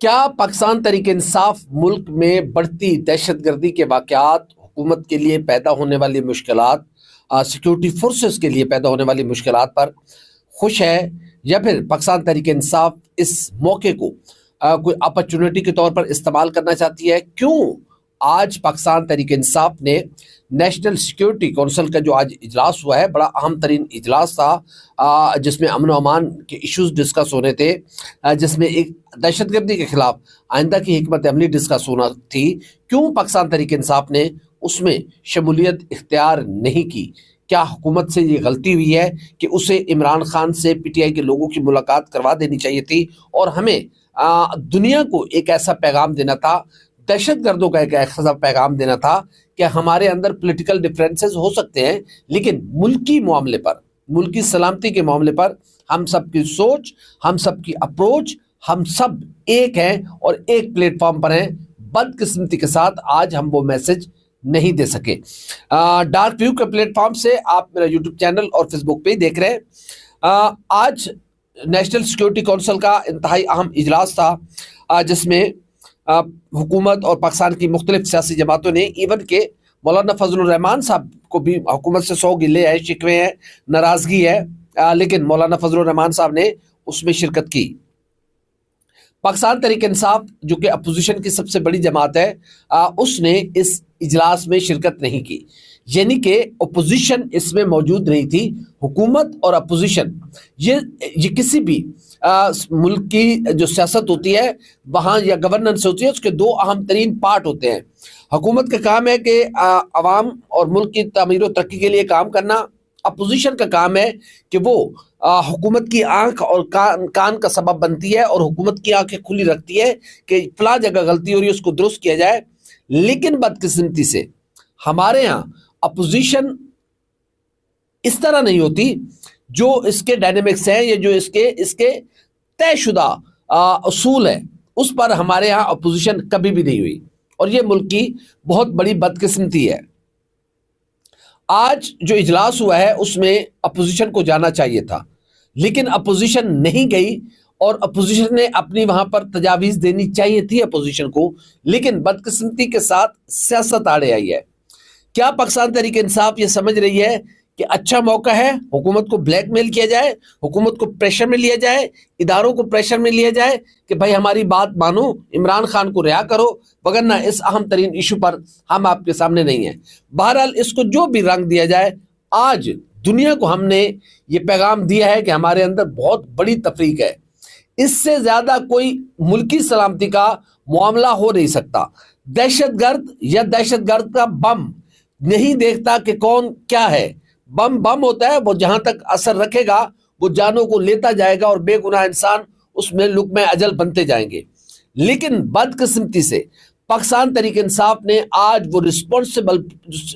کیا پاکستان تحریک انصاف ملک میں بڑھتی دہشت گردی کے واقعات، حکومت کے لیے پیدا ہونے والی مشکلات، سیکیورٹی فورسز کے لیے پیدا ہونے والی مشکلات پر خوش ہے، یا پھر پاکستان تحریک انصاف اس موقع کو کوئی اپرچونٹی کے طور پر استعمال کرنا چاہتی ہے؟ کیوں آج پاکستان تحریک انصاف نے نیشنل سیکیورٹی کونسل کا جو آج اجلاس ہوا ہے، بڑا اہم ترین اجلاس تھا، جس میں امن و امان کے ایشوز ڈسکس ہونے تھے، جس میں ایک دہشت گردی کے خلاف آئندہ کی حکمت عملی ڈسکس ہونا تھی، کیوں پاکستان تحریک انصاف نے اس میں شمولیت اختیار نہیں کی؟ کیا حکومت سے یہ غلطی ہوئی ہے کہ اسے عمران خان سے پی ٹی آئی کے لوگوں کی ملاقات کروا دینی چاہیے تھی، اور ہمیں دنیا کو ایک ایسا پیغام دینا تھا، دہشت گردوں کا ایک ایسا پیغام دینا تھا کہ ہمارے اندر پولیٹیکل ڈفرینسز ہو سکتے ہیں، لیکن ملکی معاملے پر، ملکی سلامتی کے معاملے پر ہم سب کی سوچ، ہم سب کی اپروچ، ہم سب ایک ہیں اور ایک پلیٹ فارم پر ہیں۔ بدقسمتی کے ساتھ آج ہم وہ میسج نہیں دے سکے۔ ڈارک ویو کے پلیٹ فارم سے آپ میرا یوٹیوب چینل اور فیس بک پہ ہی دیکھ رہے ہیں۔ آج نیشنل سیکیورٹی کونسل کا انتہائی اہم اجلاس تھا، جس میں حکومت اور پاکستان کی مختلف سیاسی جماعتوں نے، ایون کہ مولانا فضل الرحمان صاحب کو بھی حکومت سے 100 گلے ہیں، شکوے ہیں، ناراضگی ہے، لیکن مولانا فضل الرحمان صاحب نے اس میں شرکت کی۔ پاکستان تحریک انصاف جو کہ اپوزیشن کی سب سے بڑی جماعت ہے، اس نے اس اجلاس میں شرکت نہیں کی، یعنی کہ اپوزیشن اس میں موجود نہیں تھی۔ حکومت اور اپوزیشن یہ کسی بھی ملک کی جو سیاست ہوتی ہے وہاں یا گورننس ہوتی ہے، اس کے دو اہم ترین پارٹ ہوتے ہیں۔ حکومت کا کام ہے کہ عوام اور ملک کی تعمیر و ترقی کے لیے کام کرنا، اپوزیشن کا کام ہے کہ وہ حکومت کی آنکھ اور کان کا سبب بنتی ہے، اور حکومت کی آنکھیں کھلی رکھتی ہے کہ فلاں جگہ غلطی ہو رہی ہے، اس کو درست کیا جائے۔ لیکن بدقسمتی سے ہمارے ہاں اپوزیشن اس طرح نہیں ہوتی، جو اس کے ڈائنامکس ہیں یا جو اس کے طے شدہ اصول ہیں، اس پر ہمارے ہاں اپوزیشن کبھی بھی نہیں ہوئی، اور یہ ملک کی بہت بڑی بدقسمتی ہے۔ آج جو اجلاس ہوا ہے اس میں اپوزیشن کو جانا چاہیے تھا، لیکن اپوزیشن نہیں گئی، اور اپوزیشن نے اپنی وہاں پر تجاویز دینی چاہیے تھی اپوزیشن کو، لیکن بدقسمتی کے ساتھ سیاست آڑے آئی ہے۔ کیا پاکستان تحریک انصاف یہ سمجھ رہی ہے کہ اچھا موقع ہے حکومت کو بلیک میل کیا جائے، حکومت کو پریشر میں لیا جائے، اداروں کو پریشر میں لیا جائے کہ بھائی ہماری بات مانو، عمران خان کو رہا کرو، وگرنہ اس اہم ترین ایشو پر ہم آپ کے سامنے نہیں ہیں؟ بہرحال اس کو جو بھی رنگ دیا جائے، آج دنیا کو ہم نے یہ پیغام دیا ہے کہ ہمارے اندر بہت بڑی تفریق ہے۔ اس سے زیادہ کوئی ملکی سلامتی کا معاملہ ہو نہیں سکتا۔ دہشت گرد یا دہشت گرد کا بم نہیں دیکھتا کہ کون کیا ہے، بم ہوتا ہے، وہ جہاں تک اثر رکھے گا وہ جانوں کو لیتا جائے گا، اور بے گناہ انسان اس میں لقمہ اجل بنتے جائیں گے۔ لیکن بدقسمتی سے پاکستان تحریک انصاف نے آج وہ رسپانسبل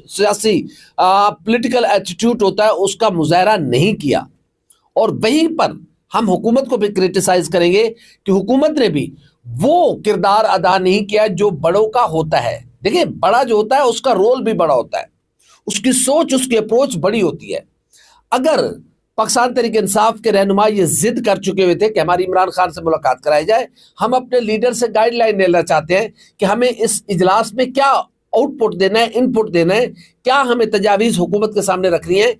سیاسی پولیٹیکل ایٹیٹیوڈ ہوتا ہے اس کا مظاہرہ نہیں کیا، اور وہیں پر ہم حکومت کو بھی کرٹیسائز کریں گے کہ حکومت نے بھی وہ کردار ادا نہیں کیا جو بڑوں کا ہوتا ہے۔ دیکھیں، بڑا جو ہوتا ہے اس کا رول بھی بڑا ہوتا ہے، اس کی سوچ، اس کی اپروچ بڑی ہوتی ہے۔ اگر پاکستان تحریک انصاف کے رہنما یہ ضد کر چکے ہوئے تھے کہ ہماری عمران خان سے ملاقات کرائی جائے، ہم اپنے لیڈر سے گائیڈ لائن لینا چاہتے ہیں کہ ہمیں اس اجلاس میں کیا آؤٹ پٹ دینا ہے، ان پٹ دینا ہے، کیا ہمیں تجاویز حکومت کے سامنے رکھنی ہے،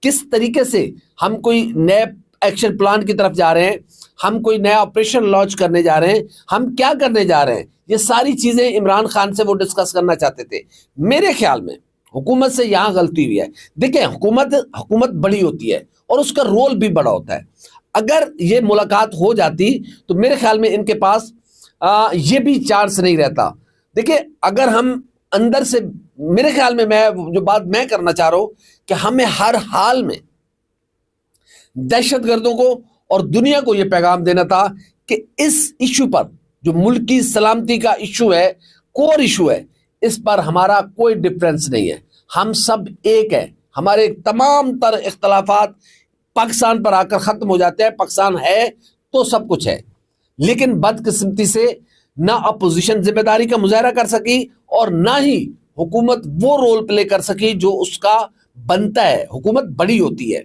کس طریقے سے ہم کوئی نئے ایکشن پلان کی طرف جا رہے ہیں، ہم کوئی نیا آپریشن لانچ کرنے جا رہے ہیں، ہم کیا کرنے جا رہے ہیں۔ یہ ساری چیزیں عمران خان سے وہ ڈسکس کرنا چاہتے تھے۔ میرے خیال میں حکومت سے یہاں غلطی ہوئی ہے۔ دیکھیں، حکومت بڑی ہوتی ہے اور اس کا رول بھی بڑا ہوتا ہے۔ اگر یہ ملاقات ہو جاتی تو میرے خیال میں ان کے پاس یہ بھی چانس نہیں رہتا۔ دیکھیں، اگر ہم اندر سے، میرے خیال میں جو بات میں کرنا چاہ رہا ہوں کہ ہمیں ہر حال میں دہشت گردوں کو اور دنیا کو یہ پیغام دینا تھا کہ اس ایشو پر، جو ملک کی سلامتی کا ایشو ہے، کور ایشو ہے، اس پر ہمارا کوئی ڈفرینس نہیں ہے، ہم سب ایک ہیں۔ ہمارے تمام تر اختلافات پاکستان پر آ کر ختم ہو جاتے ہیں۔ پاکستان ہے تو سب کچھ ہے، لیکن بدقسمتی سے نہ اپوزیشن ذمہ داری کا مظاہرہ کر سکی، اور نہ ہی حکومت وہ رول پلے کر سکی جو اس کا بنتا ہے۔ حکومت بڑی ہوتی ہے۔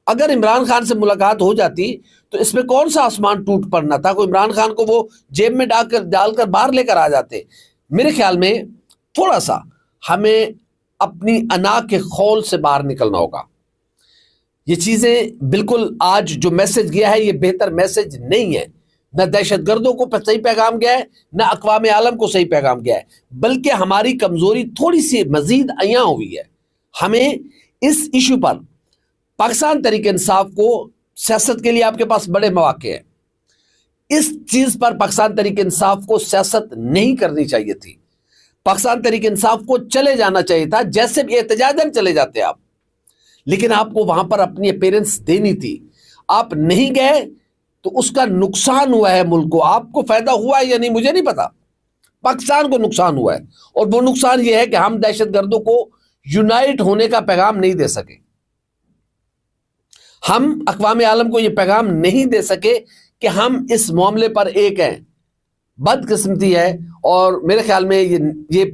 اگر عمران خان سے ملاقات ہو جاتی تو اس میں کون سا آسمان ٹوٹ پڑنا تھا، کوئی عمران خان کو وہ جیب میں ڈال کر باہر لے کر آ جاتے۔ میرے خیال میں تھوڑا سا ہمیں اپنی انا کے خول سے باہر نکلنا ہوگا۔ یہ چیزیں بالکل آج جو میسج گیا ہے یہ بہتر میسج نہیں ہے، نہ دہشت گردوں کو صحیح پیغام گیا ہے، نہ اقوام عالم کو صحیح پیغام گیا ہے، بلکہ ہماری کمزوری تھوڑی سی مزید عیاں ہوئی ہے۔ ہمیں اس ایشو پر پاکستان تحریک انصاف کو، سیاست کے لیے آپ کے پاس بڑے مواقع ہیں، اس چیز پر پاکستان تحریک انصاف کو سیاست نہیں کرنی چاہیے تھی۔ پاکستان تحریک انصاف کو چلے جانا چاہیے تھا، جیسے بھی احتجاجاً چلے جاتے آپ، لیکن آپ کو وہاں پر اپنی اپیرنس دینی تھی۔ آپ نہیں گئے تو اس کا نقصان ہوا ہے ملک کو۔ آپ کو فائدہ ہوا ہے یا نہیں مجھے نہیں پتا، پاکستان کو نقصان ہوا ہے، اور وہ نقصان یہ ہے کہ ہم دہشت گردوں کو یونائٹ ہونے کا پیغام نہیں دے سکے، ہم اقوام عالم کو یہ پیغام نہیں دے سکے کہ ہم اس معاملے پر ایک ہیں۔ بدقسمتی ہے، اور میرے خیال میں یہ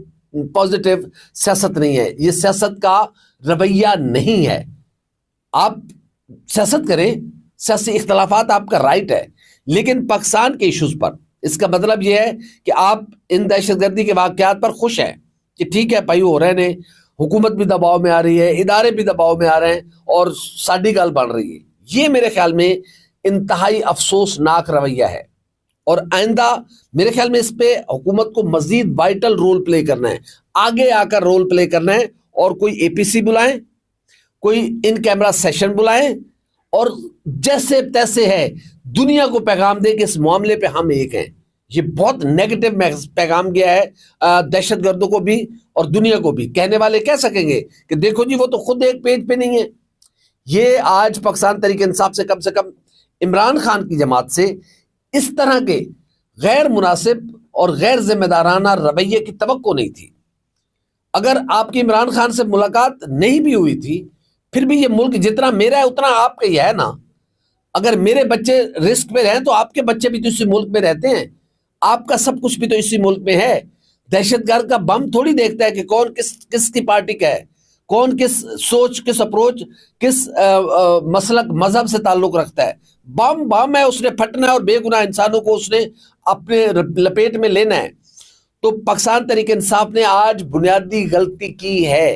پازیٹیو سیاست نہیں ہے، یہ سیاست کا رویہ نہیں ہے۔ آپ سیاست کریں، سیاسی اختلافات آپ کا رائٹ ہے، لیکن پاکستان کے ایشوز پر اس کا مطلب یہ ہے کہ آپ ان دہشت گردی کے واقعات پر خوش ہیں کہ ٹھیک ہے بھائی ہو رہے ہیں، حکومت بھی دباؤ میں آ رہی ہے، ادارے بھی دباؤ میں آ رہے ہیں، اور ساڈی گل بڑھ رہی ہے۔ یہ میرے خیال میں انتہائی افسوسناک رویہ ہے، اور آئندہ میرے خیال میں اس پہ حکومت کو مزید وائٹل رول پلے کرنا ہے، آگے آ کر رول پلے کرنا ہے، اور کوئی اے پی سی بلائیں، کوئی ان کیمرہ سیشن بلائیں، اور جیسے تیسے ہے دنیا کو پیغام دے کہ اس معاملے پہ ہم ایک ہیں۔ یہ بہت نیگیٹو پیغام گیا ہے دہشت گردوں کو بھی اور دنیا کو بھی۔ کہنے والے کہہ سکیں گے کہ دیکھو جی وہ تو خود ایک پیج پہ نہیں ہے۔ یہ آج پاکستان تحریک انصاف سے کم عمران خان کی جماعت سے اس طرح کے غیر مناسب اور غیر ذمہ دارانہ رویے کی توقع نہیں تھی۔ اگر آپ کی عمران خان سے ملاقات نہیں بھی ہوئی تھی، پھر بھی یہ ملک جتنا میرا ہے اتنا آپ کا ہی ہے نا۔ اگر میرے بچے رسک میں رہیں تو آپ کے بچے بھی تو اسی ملک میں رہتے ہیں، آپ کا سب کچھ بھی تو اسی ملک میں ہے۔ دہشت گرد کا بم تھوڑی دیکھتا ہے کہ کون کس کی پارٹی کا ہے، کون کس سوچ، کس اپروچ، کس مسلک، مذہب سے تعلق رکھتا ہے۔ بم ہے، اس نے پھٹنا ہے، اور بے گناہ انسانوں کو اس نے اپنے لپیٹ میں لینا ہے۔ تو پاکستان تحریک انصاف نے آج بنیادی غلطی کی ہے،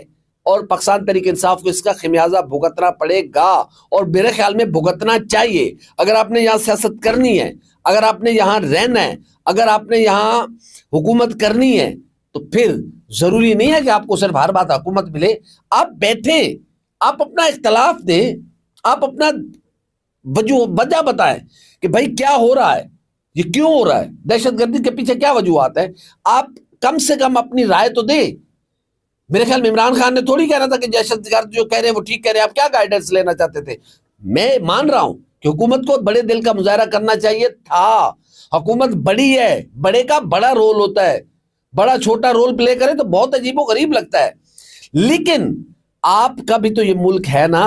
اور پاکستان تحریک انصاف کو اس کا خمیازہ بھگتنا پڑے گا، اور میرے خیال میں بھگتنا چاہیے۔ اگر آپ نے یہاں سیاست کرنی ہے، اگر آپ نے یہاں رہنا ہے، اگر آپ نے یہاں حکومت کرنی ہے، تو پھر ضروری نہیں ہے کہ آپ کو صرف ہر بات حکومت ملے۔ آپ بیٹھیں، آپ اپنا اختلاف دیں، آپ اپنا وجہ بتائیں کہ بھائی کیا ہو رہا ہے، یہ کیوں ہو رہا ہے، دہشت گردی کے پیچھے کیا وجوہات ہیں۔ آپ کم سے کم اپنی رائے تو دیں۔ میرے خیال میں عمران خان نے تھوڑی کہنا تھا کہ دہشت گرد جو کہہ رہے ہیں وہ ٹھیک کہہ رہے ہیں، آپ کیا گائیڈنس لینا چاہتے تھے؟ میں مان رہا ہوں کہ حکومت کو بڑے دل کا مظاہرہ کرنا چاہیے تھا۔ حکومت بڑی ہے، بڑے کا بڑا رول ہوتا ہے، بڑا چھوٹا رول پلے کرے تو بہت عجیب و غریب لگتا ہے۔ لیکن آپ کا بھی تو یہ ملک ہے نا،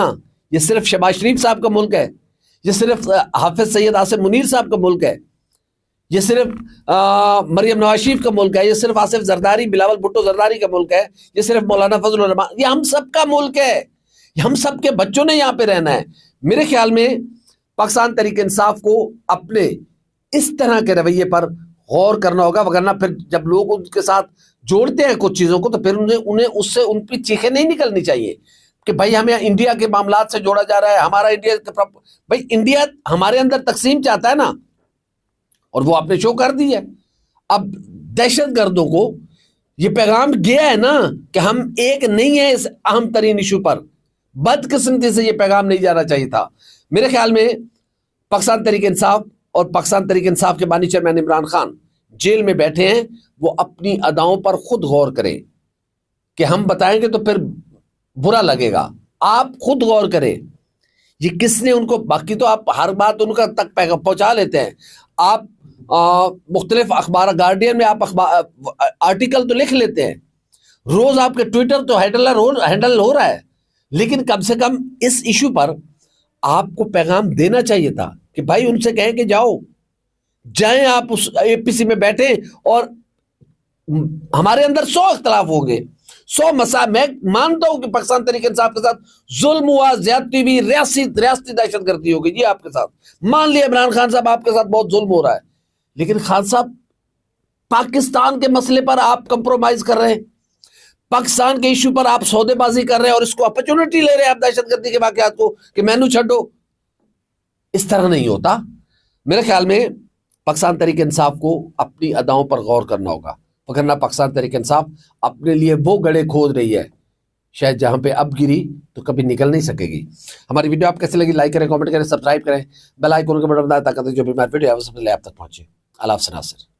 یہ صرف شہباز شریف صاحب کا ملک ہے، یہ صرف حافظ سید آصف منیر صاحب کا ملک ہے، یہ صرف مریم نواز شریف کا ملک ہے، یہ صرف آصف زرداری، بلاول بھٹو زرداری کا ملک ہے، یہ صرف مولانا فضل الرحمان، یہ ہم سب کا ملک ہے، ہم سب کے بچوں نے یہاں پہ رہنا ہے۔ میرے خیال میں پاکستان تحریک انصاف کو اپنے اس طرح کے رویے پر غور کرنا ہوگا، وگرنہ پھر جب لوگ ان کے ساتھ جوڑتے ہیں کچھ چیزوں کو تو پھر انہیں اس سے ان کی چیخیں نہیں نکلنی چاہیے کہ بھائی ہمیں انڈیا کے معاملات سے جوڑا جا رہا ہے، ہمارا انڈیا، بھائی انڈیا ہمارے اندر تقسیم چاہتا ہے نا، اور وہ آپ نے شو کر دی ہے۔ اب دہشت گردوں کو یہ پیغام گیا ہے نا کہ ہم ایک نہیں ہیں اس اہم ترین ایشو پر۔ بدقسمتی سے یہ پیغام نہیں جانا چاہیے تھا۔ میرے خیال میں پاکستان تحریک انصاف اور پاکستان تحریک انصاف کے بانی چیئرمین عمران خان جیل میں بیٹھے ہیں، وہ اپنی اداؤں پر خود غور کریں کہ ہم بتائیں گے تو پھر برا لگے گا۔ آپ خود غور کریں یہ کس نے ان کو، باقی تو آپ ہر بات ان کا تک پہنچا لیتے ہیں، آپ مختلف اخبار، گارڈین میں آپ آرٹیکل تو لکھ لیتے ہیں، روز آپ کے ٹویٹر تو ہینڈل ہو رہا ہے، لیکن کم سے کم اس ایشو پر آپ کو پیغام دینا چاہیے تھا کہ بھائی ان سے کہیں کہ جائیں آپ اس اے پی سی میں بیٹھیں، اور ہمارے اندر 100 اختلاف ہوں گے، 100 مسائل میں مانتا ہوں کہ پاکستان تحریک انصاف کے ساتھ ظلم ہوا, زیادتی بھی, ریاستی دہشت گردی ہو گئی جی آپ کے ساتھ, مان لیا عمران خان صاحب آپ کے ساتھ بہت ظلم ہو رہا ہے, لیکن خان صاحب پاکستان کے مسئلے پر آپ کمپرومائز کر رہے ہیں, پاکستان کے ایشو پر آپ سودے بازی کر رہے ہیں اور اس کو اپرچونٹی لے رہے ہیں آپ دہشت گردی کے واقعات کو کہ مینو چھڈو. اس طرح نہیں ہوتا. میرے خیال میں پاکستان تحریک انصاف کو اپنی اداؤں پر غور کرنا ہوگا, وگرنہ پاکستان تحریک انصاف اپنے لیے وہ گڑھے کھود رہی ہے شاید جہاں پہ اب گری تو کبھی نکل نہیں سکے گی. ہماری ویڈیو آپ کیسے لگی لائک کریں, کامنٹ کریں, سبسکرائب کریں, بیل آئیکن کو بٹن دبائیں تاکہ جو بھی ہماری ویڈیو ہے وہ سب سے پہلے آپ تک پہنچے. اللہ حافظ ناصر.